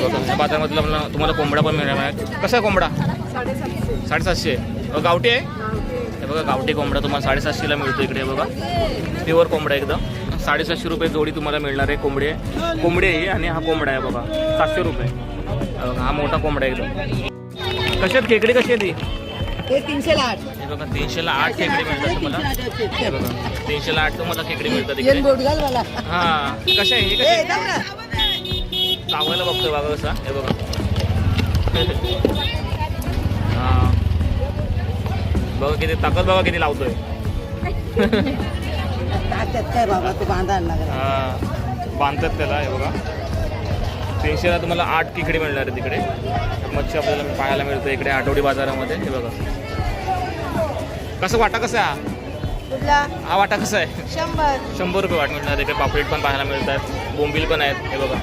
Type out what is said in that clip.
बघा बाजारामधला तुम्हाला कोंबडा पण मिळणार आहे. कसा आहे कोंबडा? 750. गावठी आहे. हे बघा गावठी कोंबडा तुम्हाला 750ला मिळतो इकडे. बघा प्युअर कोंबडा एकदम 750 रुपये जोडी तुम्हाला मिळणार आहे. कोंबडी आहे आणि हा कोंबडा आहे बघा 700 रुपये. हा मोठा कोंबडा आहे एकदम. कशात खेकडी कशी आहे ती? 308. हे बघा 308 खेकडी मिळतात तुम्हाला. हे बघा 308 तुम्हाला खेकडी मिळतात इकडे. हा कशा आहे हे? कशा चावायला बघतोय बघा कसा. हे बघा हा बघा किती ताकद बघा किती लावतोय. हा बांधतात त्याला. हे बघा 300ला तुम्हाला 8 खेकडी मिळणार आहे तिकडे. मच्छी आपल्याला पाहायला मिळतं इकडे आठवडी बाजारामध्ये. हे बघा कसं वाटा कसा आहे हा वाटा कसा आहे? 100 रुपये वाट मिळणार. इकडे पापलेट पण पाहायला मिळतात. बोंबील पण आहेत. हे बघा